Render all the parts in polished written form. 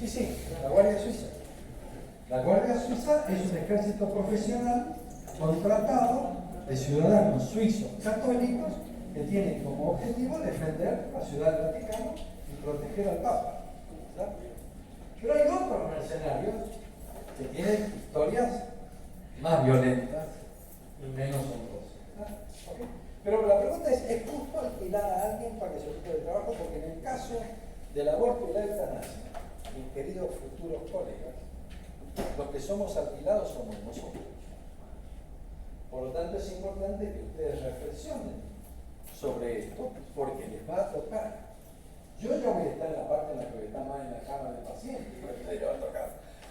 Sí, sí, la Guardia Suiza. La Guardia Suiza es un ejército profesional contratado de ciudadanos suizos católicos que tienen como objetivo defender la ciudad del Vaticano y proteger al Papa. ¿Verdad? Pero hay otros mercenarios que tienen historias más violentas y menos honrosas. ¿Okay? Pero la pregunta es justo alquilar a alguien para que se ocupe del trabajo? Porque en el caso del aborto y la eutanasia, mis queridos futuros colegas, los que somos alquilados somos nosotros. Por lo tanto, es importante que ustedes reflexionen sobre esto, porque les va a tocar. Yo ya voy a estar en la parte en la que está más en la cama del paciente, y a ustedes les va a tocar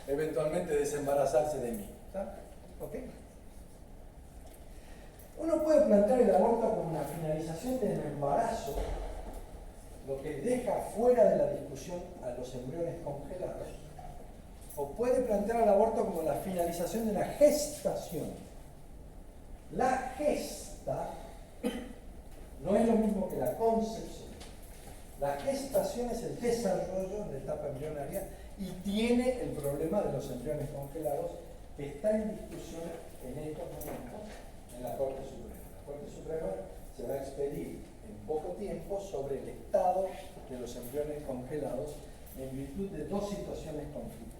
eventualmente desembarazarse de mí. ¿Sabes? ¿Ok? Uno puede plantear el aborto como una finalización del embarazo, lo que deja fuera de la discusión a los embriones congelados, o puede plantear el aborto como la finalización de la gestación. La gesta no es lo mismo que la concepción. La gestación es el desarrollo de la etapa embrionaria y tiene el problema de los embriones congelados que está en discusión en estos momentos en la Corte Suprema. La Corte Suprema se va a expedir en poco tiempo sobre el estado de los embriones congelados en virtud de dos situaciones conflictivas.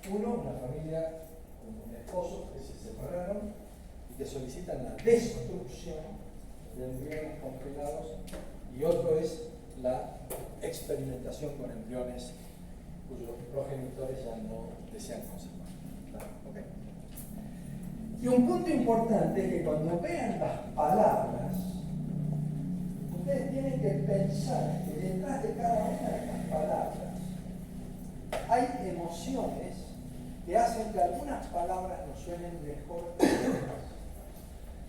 Uno, una familia con un esposo que se separaron y que solicitan la destrucción de embriones congelados, y otro es la experimentación con embriones cuyos progenitores ya no desean conservar. ¿Okay? Y un punto importante es que cuando vean las palabras, ustedes tienen que pensar que detrás de cada una de estas palabras hay emociones que hacen que algunas palabras nos suenen mejor que otras.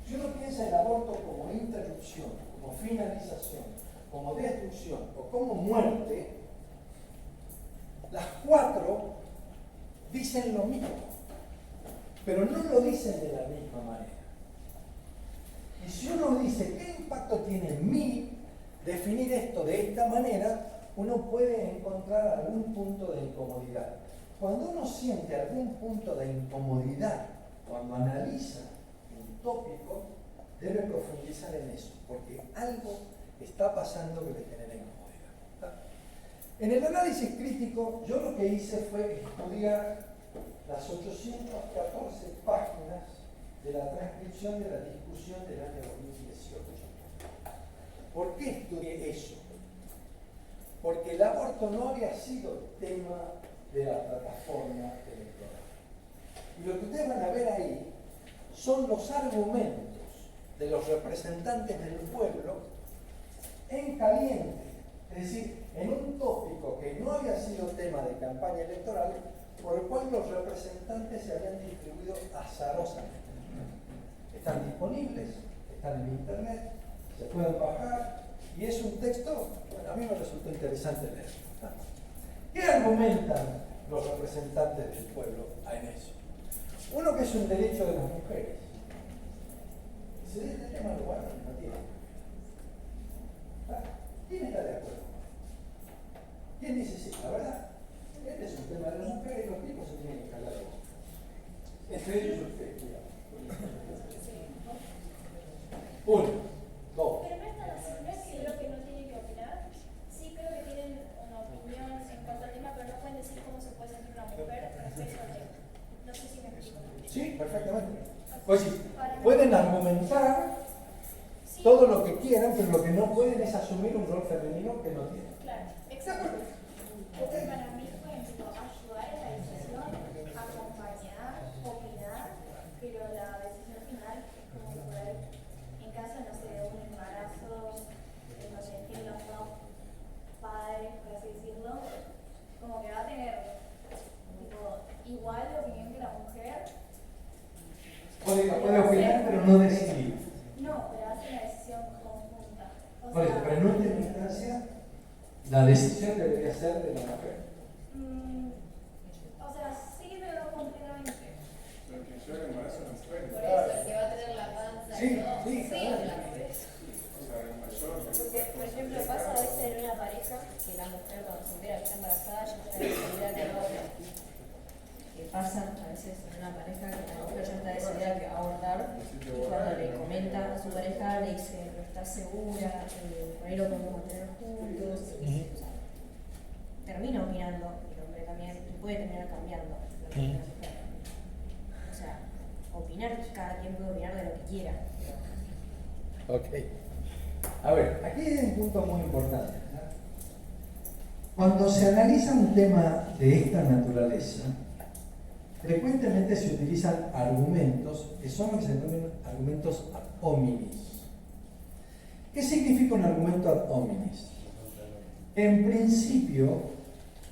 Si uno piensa el aborto como interrupción, como finalización, como destrucción o como muerte, las cuatro dicen lo mismo, pero no lo dicen de la misma manera. Y si uno dice, ¿qué impacto tiene en mí definir esto de esta manera? Uno puede encontrar algún punto de incomodidad. Cuando uno siente algún punto de incomodidad, cuando analiza un tópico, debe profundizar en eso, porque algo está pasando que le genera incomodidad. ¿Está? En el análisis crítico, yo lo que hice fue estudiar las 814 páginas de la transcripción de la discusión del año 2018. ¿Por qué estudié eso? Porque el aborto no había sido tema de la plataforma electoral. Y lo que ustedes van a ver ahí son los argumentos de los representantes del pueblo en caliente, es decir, en un tópico que no había sido tema de campaña electoral, por el cual los representantes se habían distribuido azarosamente. Están disponibles, están en internet, se pueden bajar, y es un texto, bueno, a mí me resultó interesante leerlo. ¿Qué argumentan los representantes del pueblo en eso? Uno, que es un derecho de las mujeres. ¿Se debe tema lugar? No tiene. ¿Quién está de acuerdo? ¿Quién dice sí? La verdad, este es un tema de las mujeres y los tipos se tienen que calar de boca. Entre ellos ustedes, cuidado. Uno, dos. Pero no es que creo que no tienen que opinar. Sí creo que tienen una opinión en cuanto al tema, pero no pueden decir cómo se puede sentir una mujer respecto al tema. No sé si me explico. Sí, perfectamente. Pues sí, pueden argumentar todo lo que quieran, pero lo que no pueden es asumir un rol femenino que no tienen. Claro, exacto. Entonces, para mí, por ejemplo, ayudar en la decisión, acompañar, opinar, pero la decisión final es como que por ahí, en caso, no sé, de un embarazo, no sé, tienen los dos padres, por así decirlo, como que va a tener tipo, igual de opinión que la mujer. Puede opinar, pero no decidir. No, pero hace una decisión conjunta. Por eso, pero en última instancia, la decisión debería ser de la mujer. O sea, sí, pero no completamente. Lo que yo el embarazo no fue. Por eso, el que va a tener la panza. Sí, ¿no? sí, claro. la mujer. O sea, el mayor. Porque, por ejemplo, pasa a veces en una pareja naturaleza que la mujer cuando se entera que está embarazada ya está decidida que va a abortar. Que pasa a veces en una pareja que la mujer ya está decidida que va a abortar y cuando le comenta a su pareja le dice no está segura, por ahí lo podemos mantener juntos, o sea, termina opinando el hombre también y puede terminar cambiando lo que opina la mujer. O sea, opinar, cada quien puede opinar de lo que quiera. Ok. A ver, aquí hay un punto muy importante. Cuando se analiza un tema de esta naturaleza, frecuentemente se utilizan argumentos que son los que se denominan argumentos ad hominis. ¿Qué significa un argumento ad hominis? En principio,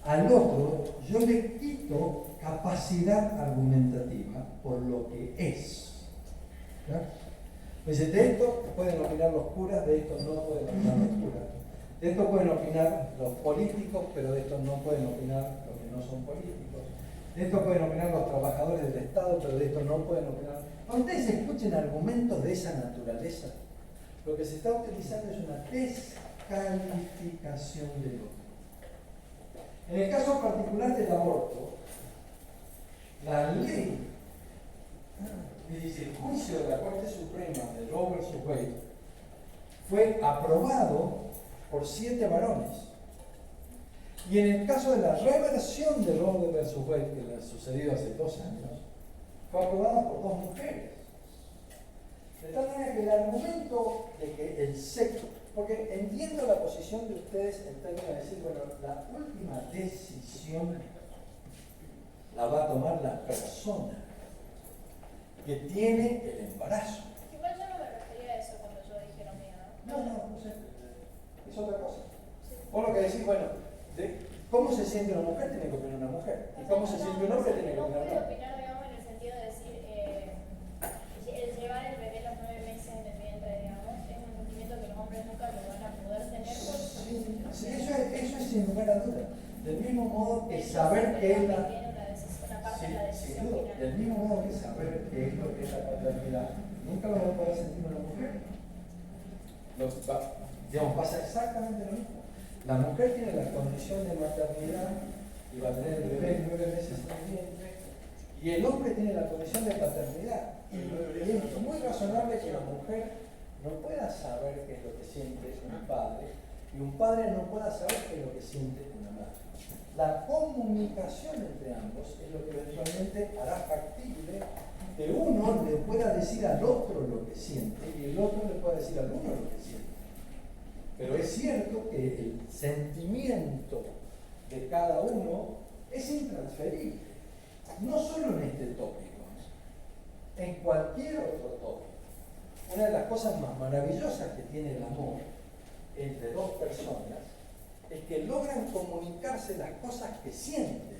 al otro yo le quito capacidad argumentativa por lo que es. Pues de esto pueden opinar los curas, de esto no pueden opinar los curas. De esto pueden opinar los políticos, pero de esto no pueden opinar los que no son políticos. De esto pueden opinar los trabajadores del Estado, pero de esto no pueden opinar. Cuando ustedes escuchen argumentos de esa naturaleza, lo que se está utilizando es una descalificación del otro. En el caso particular del aborto, la ley, es decir, el juicio de la Corte Suprema de Roe vs. Wade fue aprobado por 7 varones. Y en el caso de la reversión de Roe vs. Wade, que le ha sucedido hace 2 años, fue aprobada por 2 mujeres. De tal manera que el argumento de que el sexo, porque entiendo la posición de ustedes en términos de decir, bueno, la última decisión la va a tomar la persona que tiene el embarazo. Igual yo no me refería a eso cuando yo dije lo mío, ¿no? No sé, es otra cosa. Vos lo que decís, bueno, cómo se siente una mujer tiene que opinar una mujer, y cómo se siente un hombre tiene que opinar un hombre. No puede hombre. opinar, digamos, en el sentido de decir, el llevar el bebé los 9 meses en el vientre, digamos, es un sentimiento que los hombres nunca lo van a poder tener por Sí, eso es sin lugar a duda. Del mismo modo que saber qué es la... tiene una parte de la Sin decisión duda, final. del mismo modo que saber qué es lo que es la paternidad, nunca lo va a poder sentir una mujer. Digamos, pasa exactamente lo mismo. La mujer tiene la condición de maternidad y va a tener el bebé 9 meses en el vientre, y el hombre tiene la condición de paternidad. Y es muy razonable que la mujer no pueda saber qué es lo que siente un padre, y un padre no pueda saber qué es lo que siente una madre. La comunicación entre ambos es lo que eventualmente hará factible que uno le pueda decir al otro lo que siente y el otro le pueda decir al uno lo que siente. Pero es cierto que el sentimiento de cada uno es intransferible, no solo en este tópico, en cualquier otro tópico. Una de las cosas más maravillosas que tiene el amor entre 2 personas es que logran comunicarse las cosas que sienten,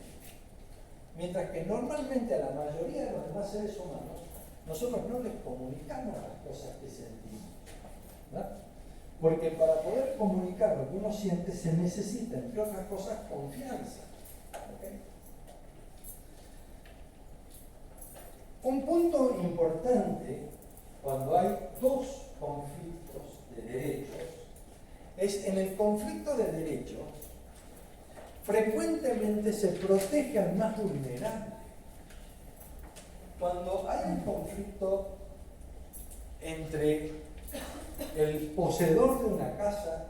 mientras que normalmente a la mayoría de los demás seres humanos nosotros no les comunicamos las cosas que sentimos, ¿verdad? Porque para poder comunicar lo que uno siente se necesita, entre otras cosas, confianza. ¿Okay? Un punto importante cuando hay 2 conflictos de derechos es en el conflicto de derechos frecuentemente se protege al más vulnerable. Cuando hay un conflicto entre el poseedor de una casa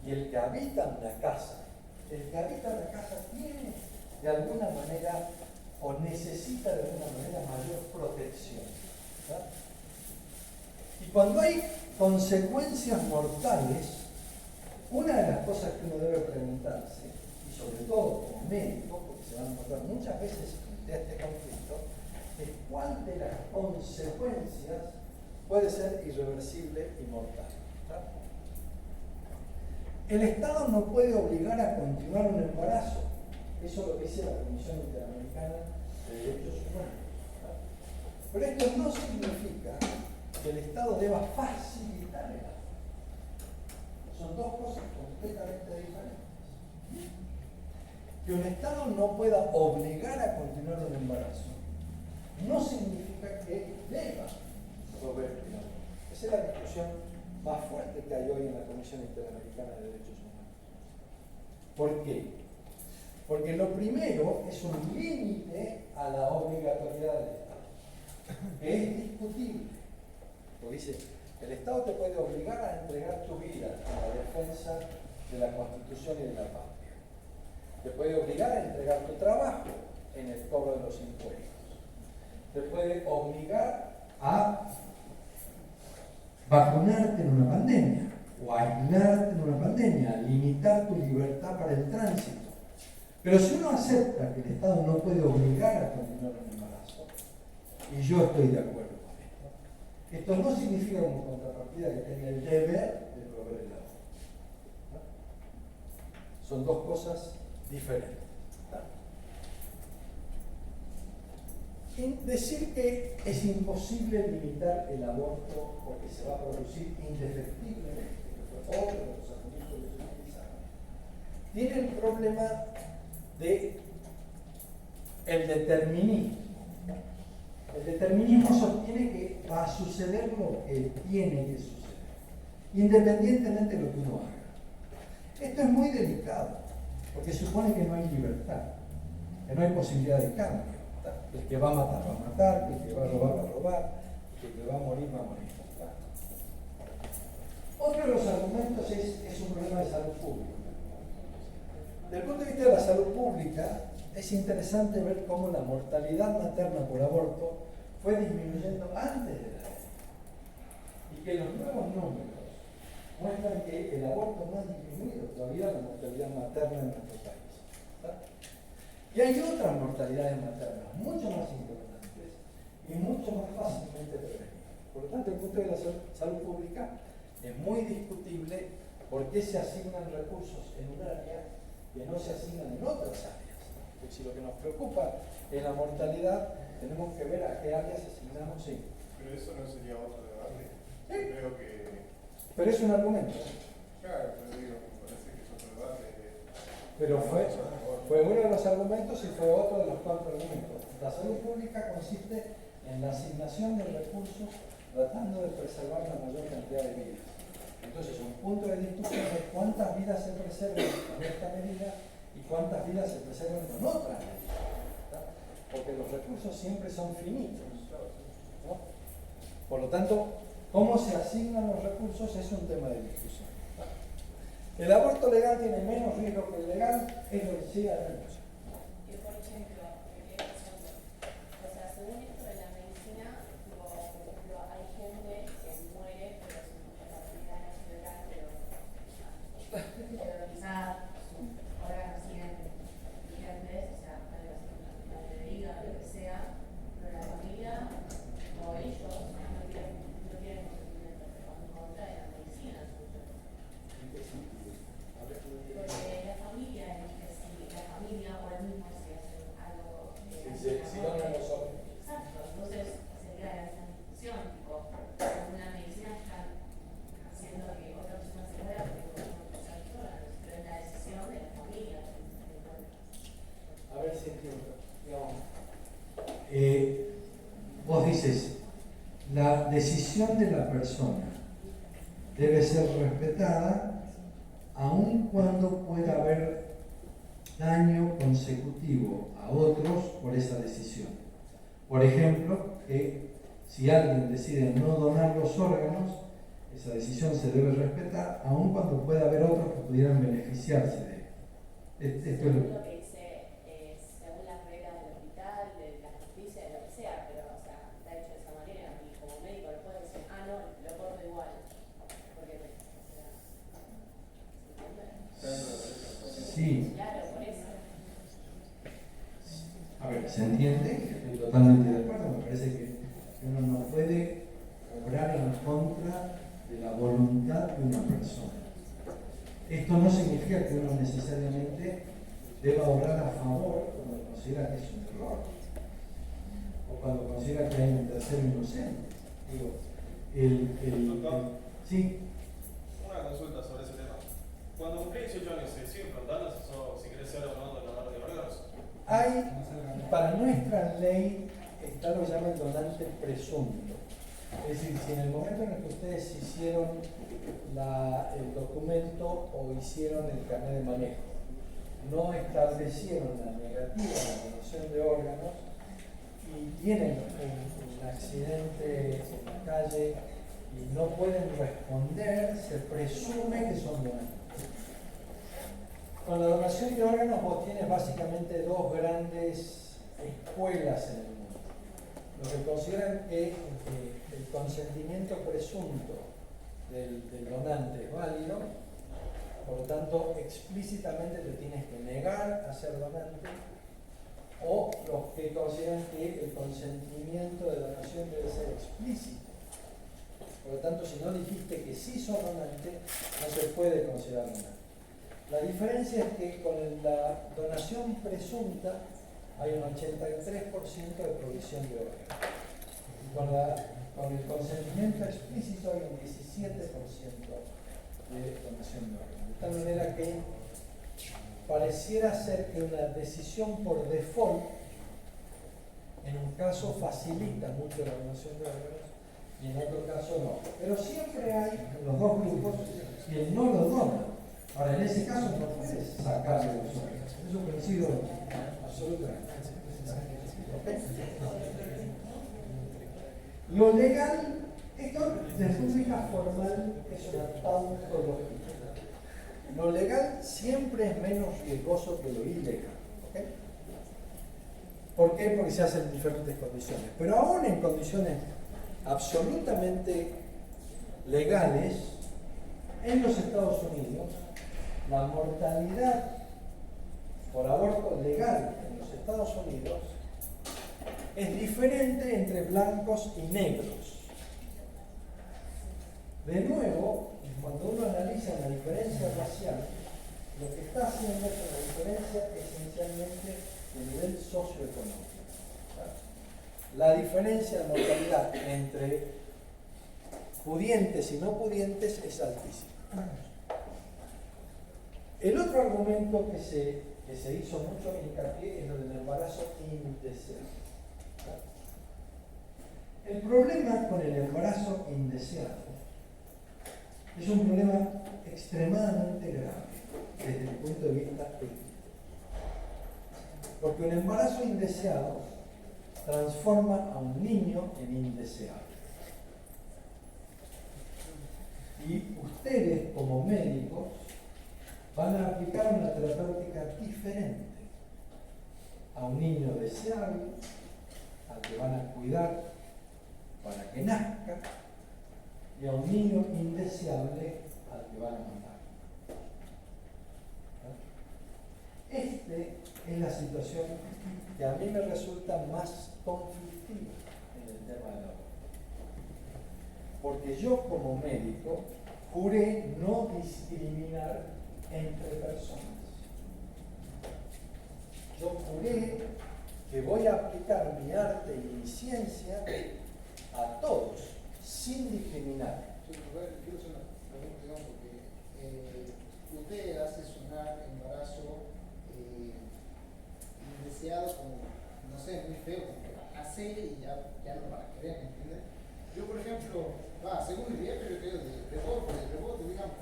y el que habita una casa, el que habita la casa tiene de alguna manera o necesita de alguna manera mayor protección, ¿verdad? Y cuando hay consecuencias mortales, una de las cosas que uno debe preguntarse, y sobre todo como médico, porque se van a encontrar muchas veces frente a este conflicto, es cuál de las consecuencias puede ser irreversible y mortal. ¿Verdad? El Estado no puede obligar a continuar un embarazo. Eso es lo que dice la Comisión Interamericana de Derechos Humanos. ¿Verdad? Pero esto no significa que el Estado deba facilitar el aborto. Son 2 cosas completamente diferentes. Que un Estado no pueda obligar a continuar un embarazo no significa que deba proveer el aborto. Esa es la discusión más fuerte que hay hoy en la Comisión Interamericana de Derechos Humanos. ¿Por qué? Porque lo primero es un límite a la obligatoriedad del Estado, que es discutible. Porque dice, el Estado te puede obligar a entregar tu vida en la defensa de la Constitución y de la patria. Te puede obligar a entregar tu trabajo en el cobro de los impuestos. Te puede obligar a vacunarte en una pandemia, o a aislarte en una pandemia, a limitar tu libertad para el tránsito. Pero si uno acepta que el Estado no puede obligar a continuar un embarazo, y yo estoy de acuerdo con esto no significa como contrapartida que tenga el deber de proveer el aborto. ¿No? Son dos cosas diferentes. Decir que es imposible limitar el aborto porque se va a producir indefectiblemente, que fue otro de los argumentos que se utilizaron, tiene el problema de el determinismo. El determinismo sostiene que va a suceder lo que tiene que suceder, independientemente de lo que uno haga. Esto es muy delicado, porque supone que no hay libertad, que no hay posibilidad de cambio. El que va a matar, va a matar, el que va a robar, va a robar, el que va a morir, va a morir. Otro de los argumentos es un problema de salud pública. Desde el punto de vista de la salud pública, es interesante ver cómo la mortalidad materna por aborto fue disminuyendo antes de la ley. Y que los nuevos números muestran que el aborto no ha disminuido todavía la mortalidad materna en nuestro país. ¿Está? Y hay otras mortalidades maternas mucho más importantes y mucho más fácilmente prevenibles. Por lo tanto, desde el punto de vista de la salud pública, es muy discutible por qué se asignan recursos en un área que no se asignan en otras áreas. Porque si lo que nos preocupa es la mortalidad, tenemos que ver a qué áreas asignamos en. Pero eso no sería otro debate. ¿Sí? Creo que. Pero es un argumento. Claro, pero digo, me parece que es otro debate. Pero fue uno de los argumentos y fue otro de los contraargumentos. La salud pública consiste en la asignación de recursos tratando de preservar la mayor cantidad de vidas. Entonces, un punto de discusión es cuántas vidas se preservan con esta medida y cuántas vidas se preservan con otras medidas. ¿Tá? Porque los recursos siempre son finitos. ¿No? Por lo tanto, cómo se asignan los recursos es un tema de discusión. ¿Tá? El aborto legal tiene menos riesgo que el legal, es lo que sí haremos. Y por ejemplo, o sea, según esto de la medicina, por ejemplo, hay gente que muere, pero sin capacidad cerebral, pero quizás sus órganos siguen vigentes, o sea, tal vez una de hígado, lo que sea, pero la familia o ellos no tienen conocimiento en contra de la medicina. Porque la familia elige si la familia o el mismo si hace algo Si donan los órganos. Exacto, entonces sería esa discusión, tipo, una medicina está haciendo que otra persona se muera porque no puede usar sus órganos, pero es la decisión de la familia. A ver si entiendo. Vos dices, la decisión de la persona debe ser respetada aun cuando pueda haber daño consecutivo a otros por esa decisión. Por ejemplo, que si alguien decide no donar los órganos, esa decisión se debe respetar aun cuando pueda haber otros que pudieran beneficiarse de él. Esto es Lo que dice, según las reglas del hospital, de la justicia, de lo que sea, pero, o sea, está hecho de esa manera, y como médico lo puedes decir, ah, no, lo corto igual. Porque, o sea, sí. claro, por eso. A ver, se entiende, estoy totalmente de acuerdo, me parece que uno no puede obrar en contra de la voluntad de una persona. Esto no significa que uno necesariamente deba obrar a favor cuando considera que es un error o cuando considera que hay un tercero inocente. Digo, sí. Una consulta sobre ese tema. Cuando cumplís 18 años, ¿se siguen preguntando si querés ser o no donador de órganos? Hay, para nuestra ley, está lo que llama el donante presunto. Es decir, si en el momento en el que ustedes hicieron el documento o hicieron el carnet de manejo, no establecieron la negativa a la donación de órganos y tienen un accidente en la calle y no pueden responder, se presume que son donantes. Con la donación de órganos vos tienes básicamente dos grandes escuelas en el mundo. Los que consideran que el consentimiento presunto del donante es válido, por lo tanto explícitamente te tienes que negar a ser donante, o los que consideran que el consentimiento de donación debe ser explícito. Por lo tanto, si no dijiste que sí sos donante, no se puede considerar donante. La diferencia es que con la donación presunta hay un 83% de provisión de órganos. Con el consentimiento explícito hay un 17% de donación de órganos. De tal manera que pareciera ser que una decisión por default, en un caso facilita mucho la donación de órganos y en otro caso no. Pero siempre hay en los dos grupos quien no lo dona. Ahora, en ese caso no puedes sacarle los órganos. Eso coincido absolutamente. Lo legal, esto desde un punto de vista formal es una tautología. Lo legal siempre es menos riesgoso que lo ilegal. ¿Okay? ¿Por qué? Porque se hacen en diferentes condiciones. Pero aún en condiciones absolutamente legales, en los Estados Unidos, la mortalidad por aborto legal en los Estados Unidos es diferente entre blancos y negros. De nuevo, cuando uno analiza la diferencia racial, lo que está haciendo es una diferencia esencialmente de nivel socioeconómico. La diferencia de mortalidad entre pudientes y no pudientes es altísima. El otro argumento que se hizo mucho hincapié es lo del embarazo indeseado. El problema con el embarazo indeseado es un problema extremadamente grave desde el punto de vista ético. Porque un embarazo indeseado transforma a un niño en indeseable. Y ustedes, como médicos, van a aplicar una terapéutica diferente a un niño deseable, al que van a cuidar para que nazca, y a un niño indeseable al que van a matar. Esta es la situación que a mí me resulta más conflictiva en el tema del aborto. Porque yo como médico juré no discriminar entre personas. Yo juré que voy a aplicar mi arte y mi ciencia a todos, sin discriminar. Quiero hacer una pregunta, porque usted hace sonar embarazo indeseado como, no sé, muy feo, como que hace y ya no van a querer, ¿entiendes? Yo, por ejemplo, según mi viejo, yo creo de rebote, digamos.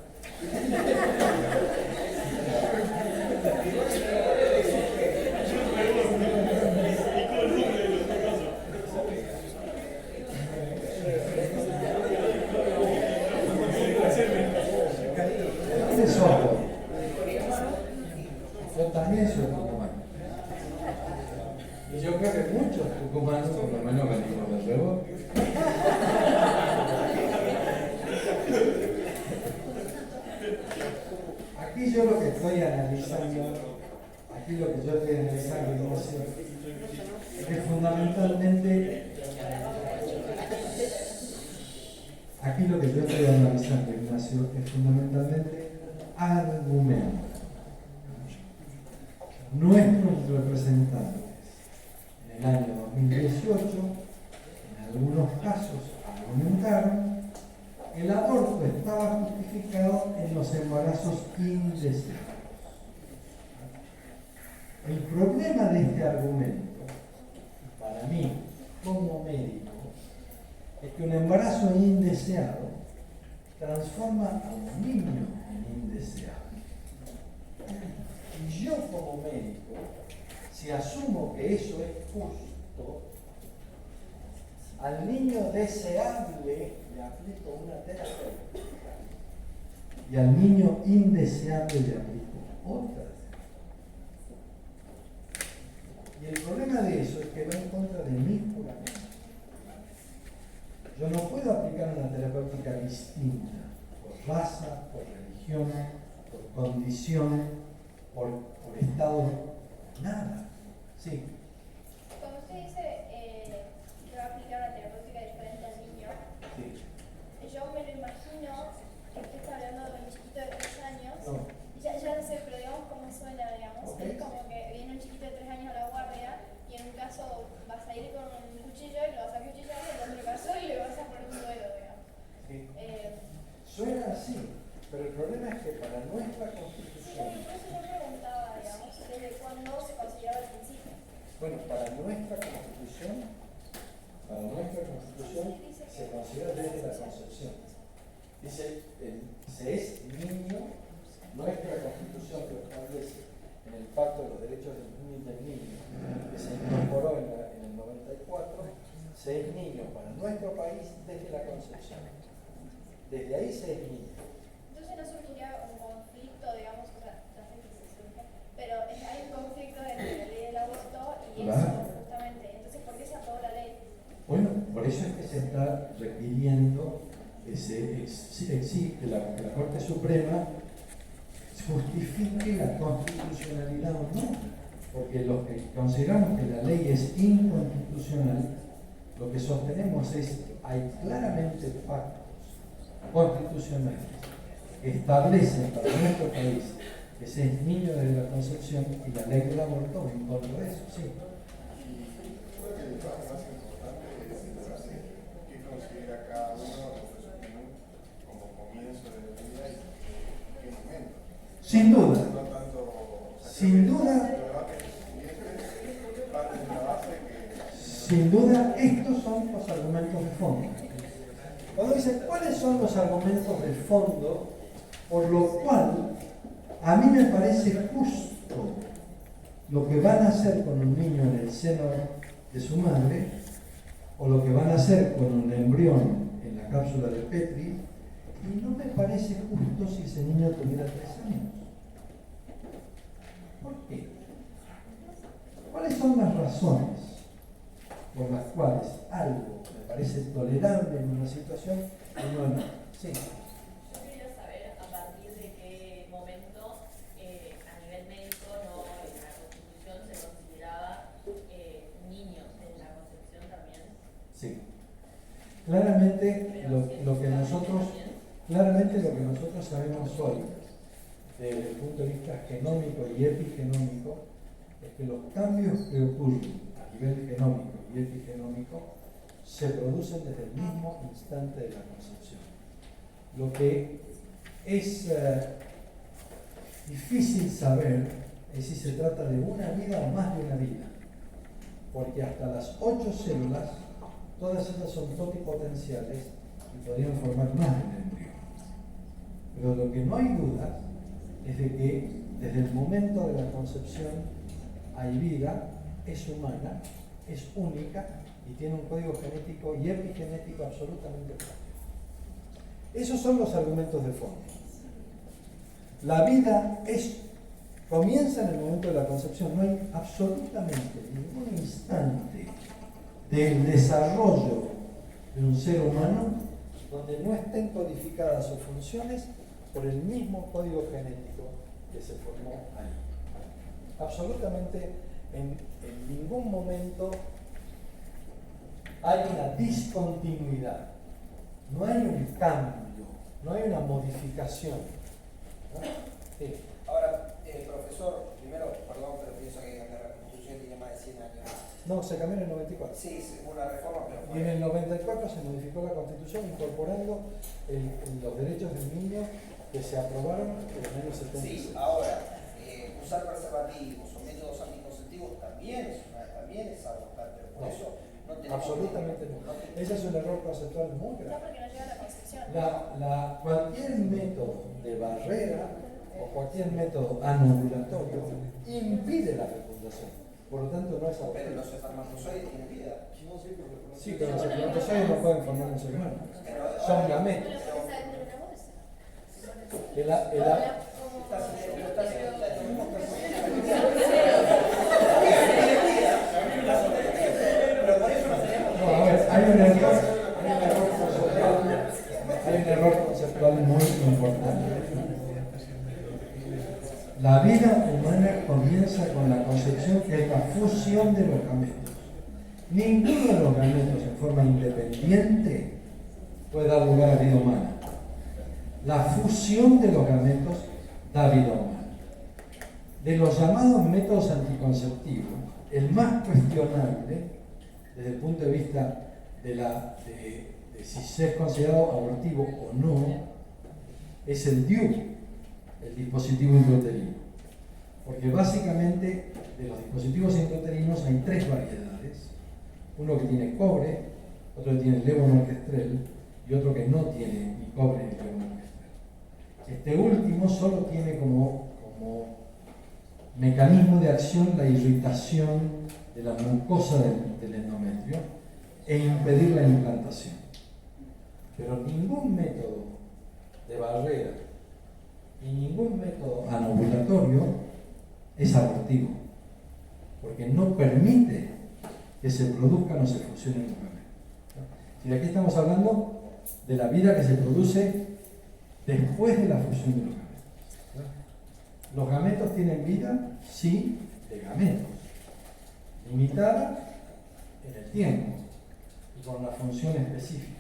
Yo también soy tucumano. Y yo creo que muchos tucumanos, por lo menos venimos del rebote. Aquí yo lo que estoy analizando, Ignacio, es que fundamentalmente, aquí lo que yo estoy analizando, Ignacio, es fundamentalmente argumentos. Nuestros representantes en el año 2018, en algunos casos, argumentaron que el aborto estaba justificado en los embarazos indeseados. El problema de este argumento, para mí, como médico, es que un embarazo indeseado transforma a un niño en indeseable. Y yo como médico, si asumo que eso es justo, al niño deseable le aplico una terapéutica y al niño indeseable le aplico otra. Y el problema de eso es que va en contra de mi juramento. Yo no puedo aplicar una terapéutica distinta por raza, por religión, por condición, por estado, nada. Sí. Cuando usted dice que va a aplicar una terapéutica diferente al niño, Sí. yo me lo imagino que usted está hablando de un chiquito de 3 años. No. Ya no sé, pero digamos cómo suena, digamos. Okay. Es como que viene un chiquito de 3 años a la guardia y en un caso vas a ir con un cuchillo y lo vas a cuchillar, y en otro caso y le vas a poner un duelo, digamos. Sí. Eh, Suena así, pero el problema es que para nuestra sí, constitución, por eso yo preguntaba, digamos, desde cuándo se consideraba el principio. bueno, para nuestra constitución se considera desde la concepción. Dice, se es niño, nuestra constitución lo establece en el Pacto de los Derechos del Niño, que se incorporó en el 94, se es niño para nuestro país desde la concepción. Desde ahí se es niño. Entonces no surgiría un conflicto, digamos, o sea, no sé si se surge, pero hay un conflicto entre la ley del aborto y Claro. eso, justamente. Entonces, ¿por qué se aprobó la ley? Bueno, por eso es que se está requiriendo que que la Corte Suprema justifique la constitucionalidad o no. Porque los que consideramos que la ley es inconstitucional, lo que sostenemos es que hay claramente pactos constitucionales que establecen para nuestro país que se es niño desde la concepción y la ley del aborto va en contra de eso, sí. Creo que el debate más importante es centrarse qué considera cada uno de su opinión como comienzo de la vida y qué momento. Sin duda, No tanto, o sea, sin duda, el debate siguiente parte de una base que sin duda, estos son los argumentos de fondo. Cuando dicen, ¿cuáles son los argumentos de fondo por lo cual a mí me parece justo lo que van a hacer con un niño en el seno de su madre o lo que van a hacer con un embrión en la cápsula de Petri? Y no me parece justo si ese niño tuviera 3 años. ¿Por qué? ¿Cuáles son las razones por las cuales algo me parece tolerable en una situación y no en otra? Sí. Yo quería saber a partir de qué momento a nivel médico en la Constitución se consideraba niños en la concepción también. Sí. Claramente Pero lo que nosotros sabemos hoy, desde el punto de vista genómico y epigenómico, es que los cambios que ocurren a nivel genómico y epigenómico se producen desde el mismo instante de la concepción. Lo que es difícil saber es si se trata de una vida o más de una vida, porque hasta las 8 células, todas ellas son totipotenciales y podrían formar más de un embrión. Pero lo que no hay duda es de que desde el momento de la concepción hay vida, es humana, es única y tiene un código genético y epigenético absolutamente propio. Esos son los argumentos de fondo. La vida comienza en el momento de la concepción. No hay absolutamente ningún instante del desarrollo de un ser humano donde no estén codificadas sus funciones por el mismo código genético que se formó ahí. Absolutamente en ningún momento hay una discontinuidad, no hay un cambio, no hay una modificación. ¿No? Sí. Ahora, profesor, primero, perdón, pero pienso que la Constitución tiene más de 100 años. No, se cambió en el 94. Sí, hubo una reforma, pero Y en el 94 se modificó la Constitución incorporando los derechos del niño que se aprobaron en el año 76. Sí, ahora, usar preservativos o métodos anticonceptivos también es abortar, pero por No, eso no tenemos... absolutamente no. Ese es un error conceptual muy No grave. porque no llega a la concepción. Cualquier método de barrera o cualquier método anovulatorio impide la fecundación. Por lo tanto, no es Pero abortivo. los espermatozoides tienen vida. Sí, pero los espermatozoides no pueden formar un ser humano. Son gametos. No, a ver, hay un error conceptual muy importante. La vida humana comienza con la concepción, que es la fusión de los gametos. Ninguno de los gametos en forma independiente puede dar lugar a vida humana. La fusión de los gametos da vida humana. De los llamados métodos anticonceptivos, el más cuestionable, desde el punto de vista de si se es considerado abortivo o no, es el DIU, el dispositivo intrauterino. Porque básicamente de los dispositivos intrauterinos hay tres variedades. Uno que tiene cobre, otro que tiene levonorgestrel y otro que no tiene ni cobre ni levonorgestrel. Este último solo tiene como mecanismo de acción la irritación de la mucosa del endometrio e impedir la implantación. Pero ningún método de barrera y ningún método anovulatorio es abortivo, porque no permite que se produzcan o se fusionen los gametos. Y aquí estamos hablando de la vida que se produce después de la fusión de los gametos. Los gametos tienen vida, sí, de gametos, limitada en el tiempo y con una función específica.